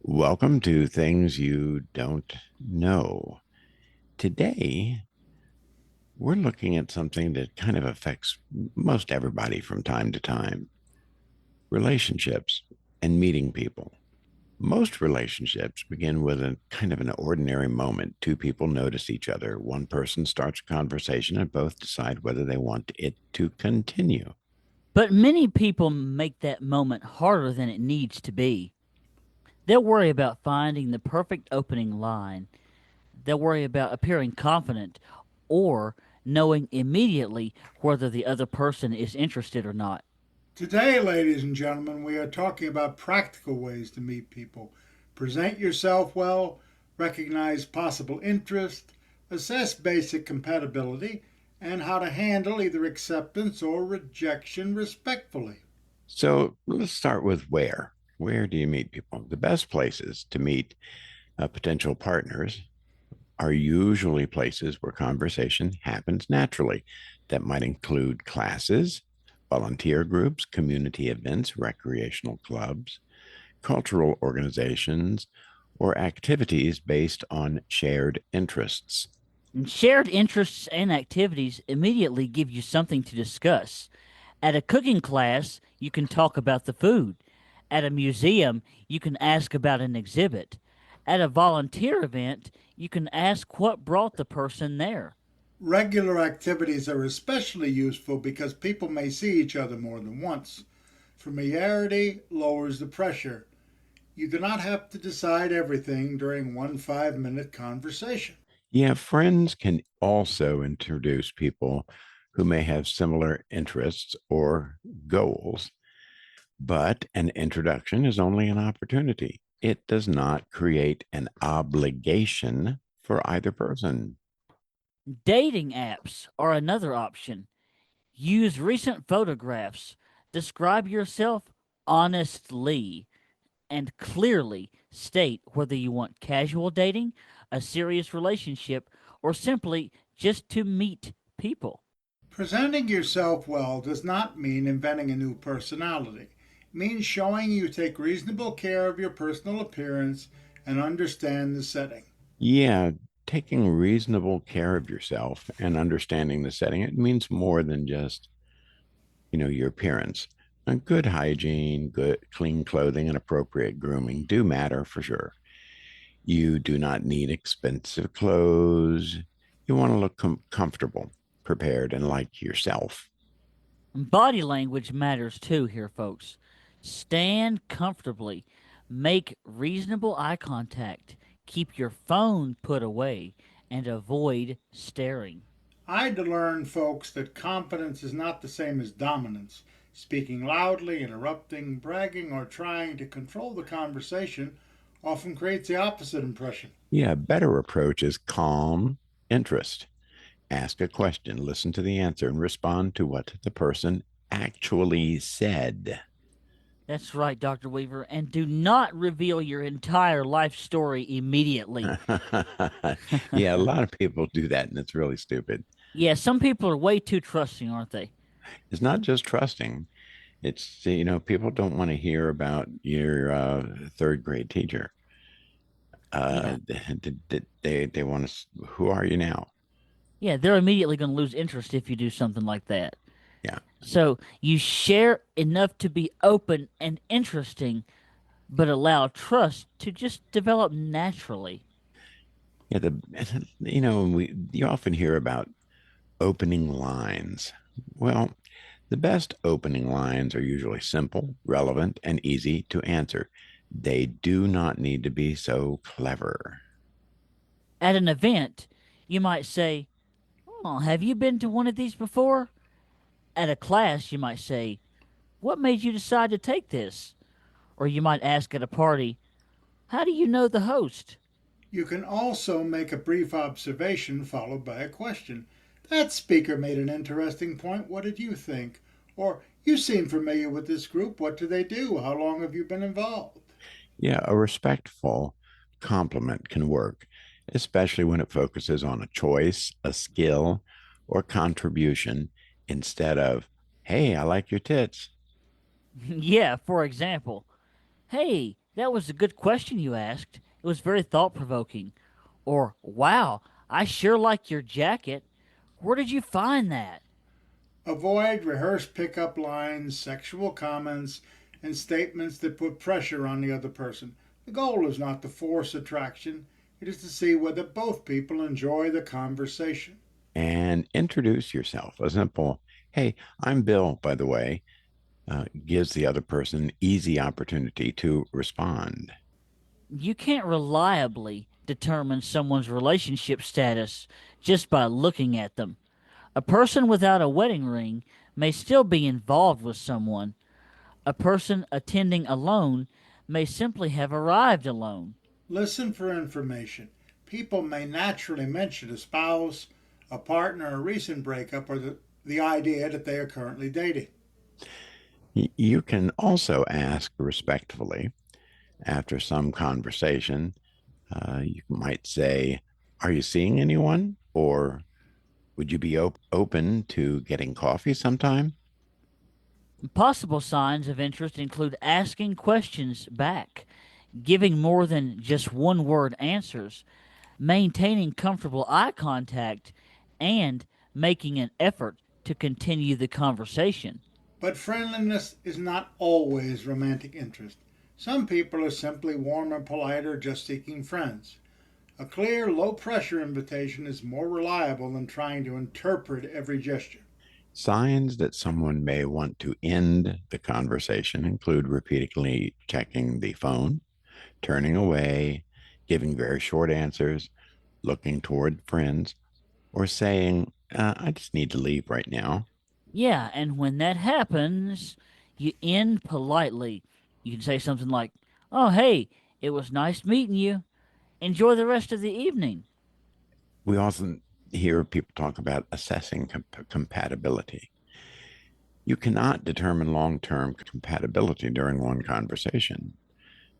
Welcome to Things You Don't Know. Today, we're looking at something that kind of affects most everybody from time to time: relationships and meeting people. Most relationships begin with a kind of an ordinary moment. Two people notice each other. One person starts a conversation, and both decide whether they want it to continue. But many people make that moment harder than it needs to be. They'll worry about finding the perfect opening line. They'll worry about appearing confident or knowing immediately whether the other person is interested or not. Today, ladies and gentlemen, we are talking about practical ways to meet people. Present yourself well, recognize possible interest, assess basic compatibility, and how to handle either acceptance or rejection respectfully. So let's start with where. Where do you meet people? The best places to meet potential partners are usually places where conversation happens naturally. That might include classes, volunteer groups, community events, recreational clubs, cultural organizations, or activities based on shared interests. And shared interests and activities immediately give you something to discuss. At a cooking class, you can talk about the food. At a museum, you can ask about an exhibit. At a volunteer event, you can ask what brought the person there. Regular activities are especially useful because people may see each other more than once. Familiarity lowers the pressure. You do not have to decide everything during one 5 minute conversation. Yeah, friends can also introduce people who may have similar interests or goals, but an introduction is only an opportunity. It does not create an obligation for either person. Dating apps are another option. Use recent photographs. Describe yourself honestly and clearly state whether you want casual dating, a serious relationship, or simply just to meet people. Presenting yourself well does not mean inventing a new personality. It means showing you take reasonable care of your personal appearance and understand the setting. Yeah, taking reasonable care of yourself and understanding the setting, it means more than just, your appearance. Good hygiene, good clean clothing, and appropriate grooming do matter for sure. You do not need expensive clothes. You want to look comfortable, prepared, and like yourself. Body language matters too here, folks. Stand comfortably, make reasonable eye contact, keep your phone put away, and avoid staring. I had to learn, folks, that confidence is not the same as dominance. Speaking loudly, interrupting, bragging, or trying to control the conversation often creates the opposite impression. Yeah, a better approach is calm interest. Ask a question, listen to the answer, and respond to what the person actually said. That's right, Dr. Weaver, and do not reveal your entire life story immediately. Yeah, a lot of people do that, and it's really stupid. Yeah, some people are way too trusting, aren't they? It's not just trusting. It's, people don't want to hear about your third grade teacher. Yeah. They want to, who are you now? Yeah, they're immediately going to lose interest if you do something like that. Yeah. So you share enough to be open and interesting, but allow trust to just develop naturally. Yeah. You often hear about opening lines. Well, the best opening lines are usually simple, relevant, and easy to answer. They do not need to be so clever. At an event, you might say, "Oh, have you been to one of these before?" At a class, you might say, "What made you decide to take this?" Or you might ask at a party, "How do you know the host?" You can also make a brief observation followed by a question. That speaker made an interesting point. What did you think? Or, you seem familiar with this group. What do they do? How long have you been involved? Yeah, a respectful compliment can work, especially when it focuses on a choice, a skill, or contribution instead of, hey, I like your tits. Yeah, for example, "Hey, That was a good question you asked. It was very thought provoking. Or, wow, I sure like your jacket. Where did you find that? Avoid rehearsed pickup lines, sexual comments, and statements that put pressure on the other person. The goal is not to force attraction, it is to see whether both people enjoy the conversation. And introduce yourself. A simple, hey, I'm Bill, by the way, gives the other person easy opportunity to respond. You can't reliably determine someone's relationship status just by looking at them. A person without a wedding ring may still be involved with someone. A person attending alone may simply have arrived alone. Listen for information. People may naturally mention a spouse, a partner, a recent breakup, or the idea that they are currently dating. You can also ask respectfully after some conversation. You might say, are you seeing anyone? Or would you be open to getting coffee sometime? Possible signs of interest include asking questions back, giving more than just one word answers, maintaining comfortable eye contact, and making an effort to continue the conversation. But friendliness is not always romantic interest. Some people are simply warm and polite or just seeking friends. A clear, low pressure invitation is more reliable than trying to interpret every gesture. Signs that someone may want to end the conversation include repeatedly checking the phone, turning away, giving very short answers, looking toward friends, or saying, I just need to leave right now. Yeah, and when that happens, you end politely. You can say something like, "Oh, hey, it was nice meeting you. Enjoy the rest of the evening." We often hear people talk about assessing compatibility. You cannot determine long term compatibility during one conversation,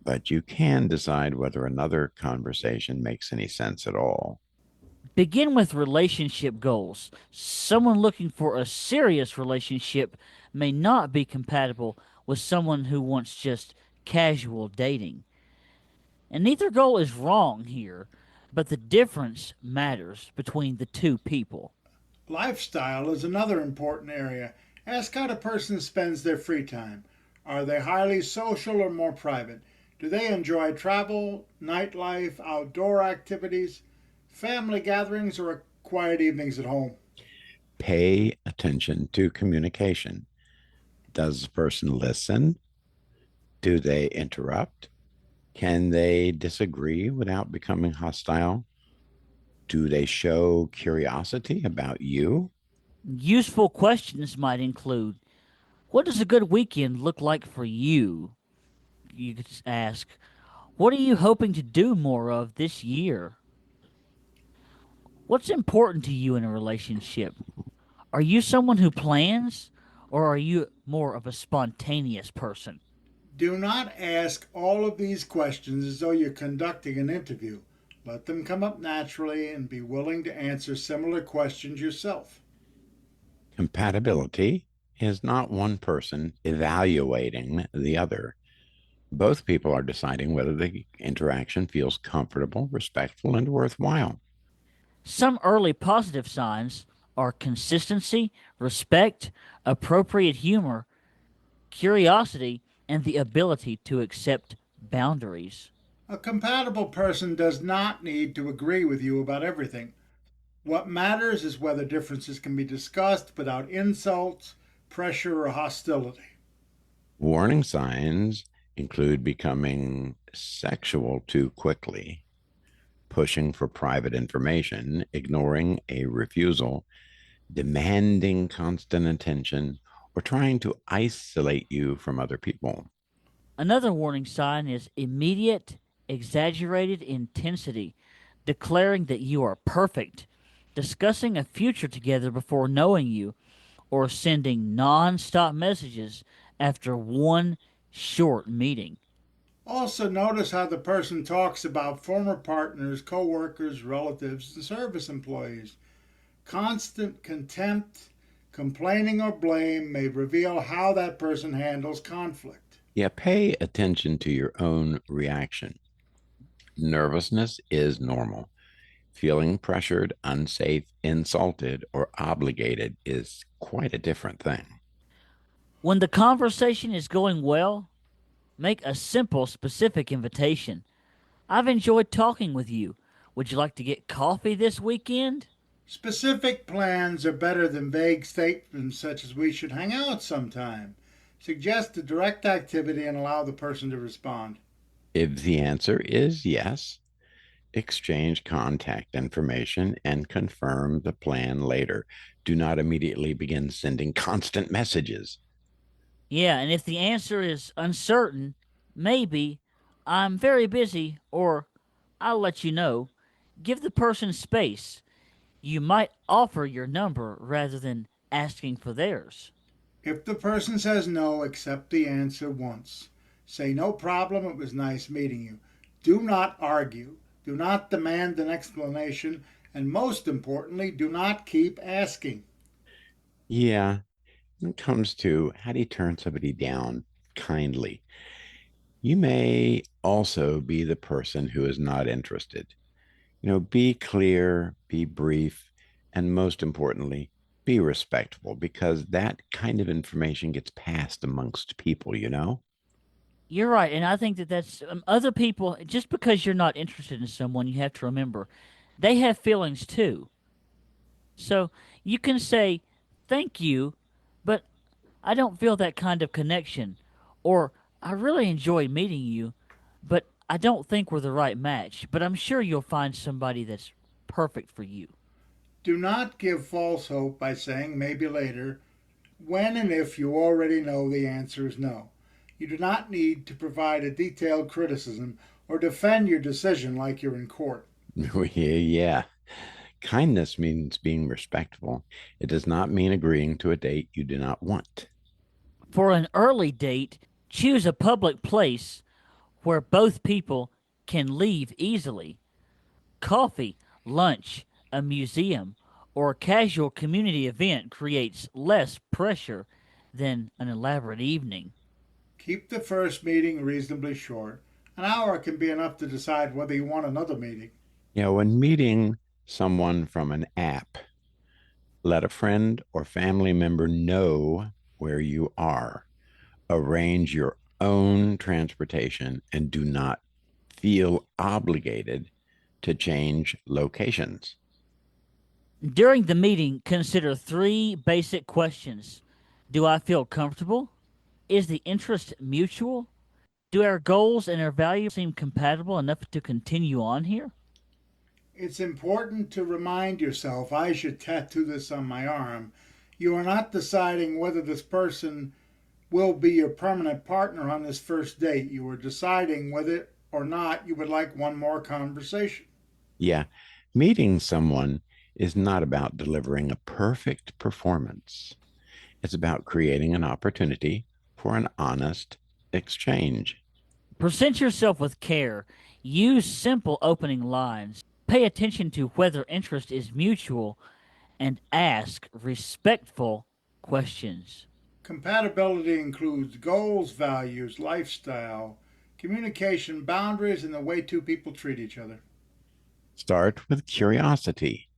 but you can decide whether another conversation makes any sense at all. Begin with relationship goals. Someone looking for a serious relationship may not be compatible with someone who wants just casual dating. And neither goal is wrong here, but the difference matters between the two people. Lifestyle is another important area. Ask how the person spends their free time. Are they highly social or more private? Do they enjoy travel, nightlife, outdoor activities, family gatherings, or quiet evenings at home? Pay attention to communication. Does the person listen? Do they interrupt? Can they disagree without becoming hostile? Do they show curiosity about you? Useful questions might include, what does a good weekend look like for you? You could ask, what are you hoping to do more of this year? What's important to you in a relationship? Are you someone who plans, or are you more of a spontaneous person? Do not ask all of these questions as though you're conducting an interview. Let them come up naturally and be willing to answer similar questions yourself. Compatibility is not one person evaluating the other. Both people are deciding whether the interaction feels comfortable, respectful, and worthwhile. Some early positive signs are consistency, respect, appropriate humor, curiosity, and the ability to accept boundaries. A compatible person does not need to agree with you about everything. What matters is whether differences can be discussed without insults, pressure, or hostility. Warning signs include becoming sexual too quickly, pushing for private information, ignoring a refusal, demanding constant attention, or trying to isolate you from other people. Another warning sign is immediate, exaggerated intensity, declaring that you are perfect, discussing a future together before knowing you, or sending non stop messages after one short meeting. Also, notice how the person talks about former partners, coworkers, relatives, and service employees. Constant contempt, complaining, or blame may reveal how that person handles conflict. Yeah, pay attention to your own reaction. Nervousness is normal. Feeling pressured, unsafe, insulted, or obligated is quite a different thing. When the conversation is going well, make a simple, specific invitation. I've enjoyed talking with you. Would you like to get coffee this weekend? Specific plans are better than vague statements such as we should hang out sometime. Suggest a direct activity and allow the person to respond. If the answer is yes, exchange contact information and confirm the plan later. Do not immediately begin sending constant messages. Yeah, and if the answer is uncertain, maybe I'm very busy or I'll let you know. Give the person space. You might offer your number rather than asking for theirs. If the person says no, accept the answer once. Say, no problem, it was nice meeting you. Do not argue. Do not demand an explanation. And most importantly, do not keep asking. Yeah, when it comes to how do you turn somebody down kindly, you may also be the person who is not interested. Be clear, be brief, and most importantly, be respectful because that kind of information gets passed amongst people. You're right, and I think that that's other people. Just because you're not interested in someone, you have to remember they have feelings too. So you can say, "Thank you, but I don't feel that kind of connection," or "I really enjoy meeting you, but I don't think we're the right match. But I'm sure you'll find somebody that's perfect for you." Do not give false hope by saying maybe later when and if you already know the answer is no. You do not need to provide a detailed criticism or defend your decision like you're in court. Yeah. Kindness means being respectful. It does not mean agreeing to a date you do not want. For an early date, choose a public place where both people can leave easily. Coffee, lunch, a museum, or a casual community event creates less pressure than an elaborate evening. Keep the first meeting reasonably short. An hour can be enough to decide whether you want another meeting. When meeting someone from an app, let a friend or family member know where you are. Arrange your own transportation and do not feel obligated to change locations. During the meeting, consider three basic questions. Do I feel comfortable? Is the interest mutual? Do our goals and our values seem compatible enough to continue on here? It's important to remind yourself I should tattoo this on my arm. You are not deciding whether this person will be your permanent partner on this first date. You are deciding whether or not you would like one more conversation. Yeah, meeting someone is not about delivering a perfect performance. It's about creating an opportunity for an honest exchange. Present yourself with care. Use simple opening lines. Pay attention to whether interest is mutual and ask respectful questions. Compatibility includes goals, values, lifestyle, communication, boundaries, and the way two people treat each other. Start with curiosity,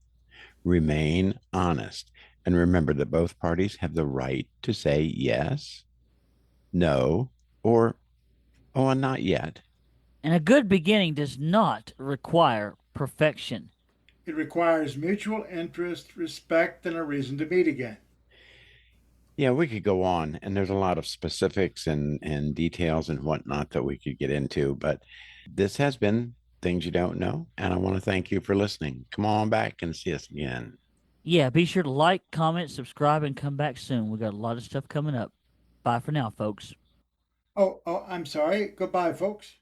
remain honest, and remember that both parties have the right to say yes, no, or oh, not yet. And a good beginning does not require perfection. It requires mutual interest, respect, and a reason to meet again. Yeah, we could go on, and there's a lot of specifics and details and whatnot that we could get into, but this has been Things You Don't Know, and I want to thank you for listening. Come on back and see us again. Yeah, be sure to like, comment, subscribe, and come back soon. We got a lot of stuff coming up. Bye for now, folks. Oh, I'm sorry. Goodbye, folks.